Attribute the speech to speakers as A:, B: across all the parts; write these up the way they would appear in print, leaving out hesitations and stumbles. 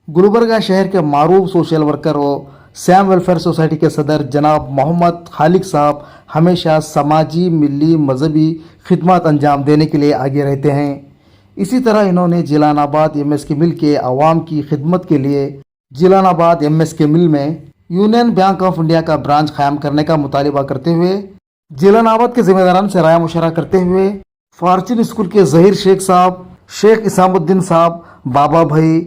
A: गुलबर्गा शहर के मारूफ social worker और सैम वेलफेयर सोसाइटी के सदर जनाब मोहम्मद खालिक साहब हमेशा समाजी, मिली, मजहबी खिदमत अंजाम देने के लिए आगे रहते हैं। इसी तरह इन्होंने जिलानाबाद एमएसके मिल के आवाम की खिदमत के लिए जिलानाबाद एमएसके मिल में यूनियन बैंक ऑफ इंडिया का ब्रांच कायम करने का मुतालिबा करते हुए जिलानाबाद के जिम्मेदारान से राय मुशवरा करते हुए फार्चून स्कूल के जहीर शेख साहब, शेख इसामुद्दीन साहब, बाबा भाई,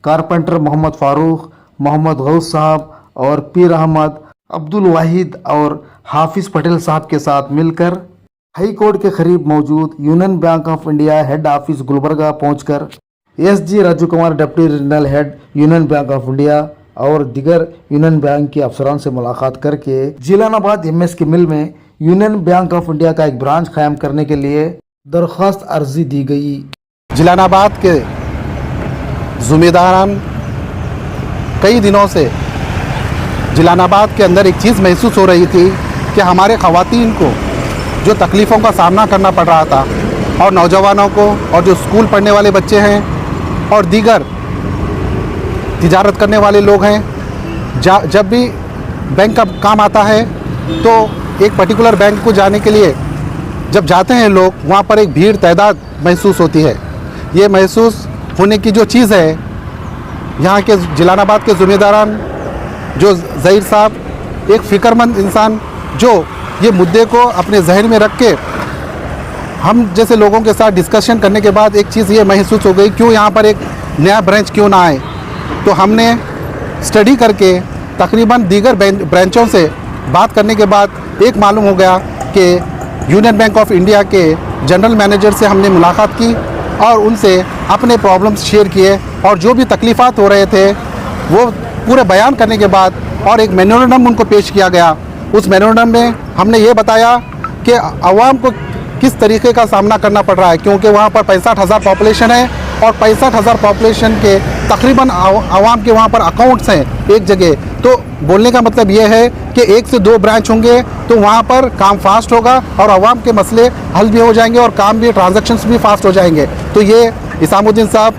A: कारपेंटर मोहम्मद फारूक, मोहम्मद गौस साहब और पीर अहमद, अब्दुल वाहिद और हाफिज पटेल साहब के साथ मिलकर हाई कोर्ट के करीब मौजूद Union Bank of India head office Gulbarga पहुंचकर SG Raju Kumar deputy regional head Union Bank of India और दिगर यूनियन बैंक के अफसरान से मुलाकात करके जिलानाबाद एमएसके मिल में यूनियन बैंक ऑफ इंडिया का एक ब्रांच कायम करने के लिए दरख्वास्त अर्जी दी गई।
B: जिलानाबाद के ज़िम्मेदारान कई दिनों से जिलानाबाद के अंदर एक चीज़ महसूस हो रही थी कि हमारे ख़वातीन को जो तकलीफ़ों का सामना करना पड़ रहा था और नौजवानों को और जो स्कूल पढ़ने वाले बच्चे हैं और दीगर तिजारत करने वाले लोग हैं, जब भी बैंक का काम आता है तो एक पर्टिकुलर बैंक को जाने के लिए जब जाते हैं लोग, वहाँ पर एक भीड़ तादाद महसूस होती है। ये महसूस होने की जो चीज़ है, यहाँ के जिलानाबाद के ज़िम्मेदारान जो ज़हीर साहब एक फ़िक्रमंद इंसान जो ये मुद्दे को अपने जहन में रख के हम जैसे लोगों के साथ डिस्कशन करने के बाद एक चीज़ ये महसूस हो गई, क्यों यहाँ पर एक नया ब्रांच क्यों ना आए। तो हमने स्टडी करके तकरीबन दीगर ब्रांचों से बात करने के बाद एक मालूम हो गया कि यूनियन बैंक ऑफ इंडिया के जनरल मैनेजर से हमने मुलाकात की और उनसे अपने प्रॉब्लम्स शेयर किए और जो भी तकलीफ़ात हो रहे थे वो पूरे बयान करने के बाद और एक मेमोरेंडम उनको पेश किया गया। उस मेमोरेंडम में हमने ये बताया कि आवाम को किस तरीके का सामना करना पड़ रहा है, क्योंकि वहाँ पर 65,000 पॉपुलेशन है और 65,000 पॉपुलेशन के तकरीबन आवाम के वहाँ पर अकाउंट्स हैं एक जगह। तो बोलने का मतलब ये है कि 1 से 2 ब्रांच होंगे तो वहाँ पर काम फास्ट होगा और आवाम के मसले हल भी हो जाएंगे और काम भी, ट्रांजैक्शंस भी फास्ट हो जाएंगे। तो ये इसामुद्दीन साहब,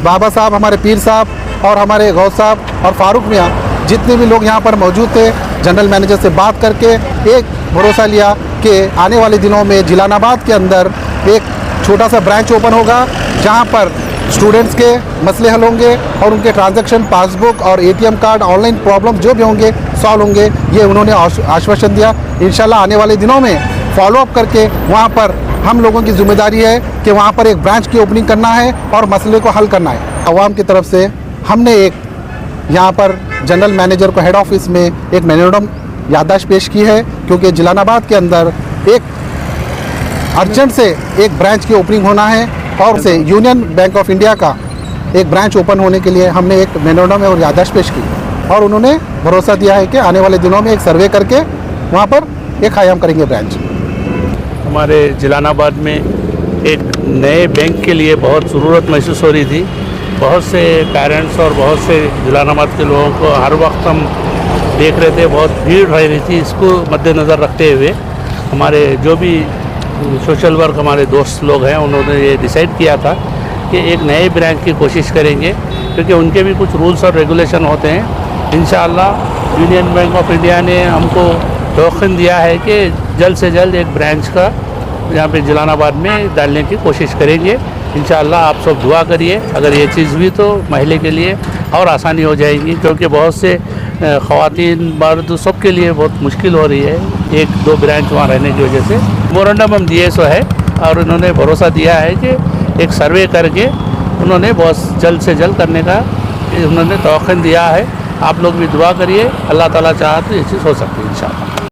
B: बाबा साहब, हमारे पीर साहब और हमारे गौस साहब और फारूक मियाँ, जितने भी लोग यहाँ पर मौजूद थे, जनरल मैनेजर से बात करके एक भरोसा लिया कि आने वाले दिनों में जिलानाबाद के अंदर एक छोटा सा ब्रांच ओपन होगा जहाँ पर स्टूडेंट्स के मसले हल होंगे और उनके ट्रांजैक्शन, पासबुक और एटीएम कार्ड, ऑनलाइन प्रॉब्लम जो भी होंगे सॉल्व होंगे। ये उन्होंने आश्वासन दिया। इंशाल्लाह आने वाले दिनों में फॉलोअप करके वहाँ पर हम लोगों की जिम्मेदारी है कि वहाँ पर एक ब्रांच की ओपनिंग करना है और मसले को हल करना है। आवाम की तरफ से हमने एक यहाँ पर जनरल मैनेजर को हेड ऑफिस में एक मेमोरेंडम याददाश्त पेश की है, क्योंकि जिलानाबाद के अंदर एक अर्जेंट से एक ब्रांच की ओपनिंग होना है और से यूनियन बैंक ऑफ इंडिया का एक ब्रांच ओपन होने के लिए हमने एक मेमोरेंडम और याददाश्त पेश की और उन्होंने भरोसा दिया है कि आने वाले दिनों में एक सर्वे करके वहाँ पर एक कायम करेंगे ब्रांच।
C: हमारे जिलानाबाद में एक नए बैंक के लिए बहुत ज़रूरत महसूस हो रही थी। बहुत से पेरेंट्स और बहुत से जिलानाबाद के लोगों को हर वक्त हम देख रहे थे, बहुत भीड़ रह रही थी। इसको मद्देनज़र रखते हुए हमारे जो भी सोशल वर्क हमारे दोस्त लोग हैं, उन्होंने ये डिसाइड किया था कि एक नए ब्रांच की कोशिश करेंगे, क्योंकि उनके भी कुछ रूल्स और रेगुलेशन होते हैं। इंशाअल्लाह यूनियन बैंक ऑफ इंडिया ने हमको तौक़ीन दिया है कि जल्द से जल्द एक ब्रांच का यहाँ पे जिलानाबाद में डालने की कोशिश करेंगे। इंशाअल्लाह आप सब दुआ करिए, अगर ये चीज़ हुई तो महल्ले के लिए और आसानी हो जाएगी, क्योंकि बहुत से ख़वातीन, मर्द, सब के लिए बहुत मुश्किल हो रही है 1-2 ब्रांच वहाँ रहने की वजह से। मेमोरेंडम हम दिए सो है और उन्होंने भरोसा दिया है कि एक सर्वे करके उन्होंने बहुत जल्द से जल्द करने का उन्होंने तौक़ीन दिया है। आप लोग भी दुआ करिए, अल्लाह ताला चाहे तो ये चीज़ हो सकती है इंशाअल्लाह।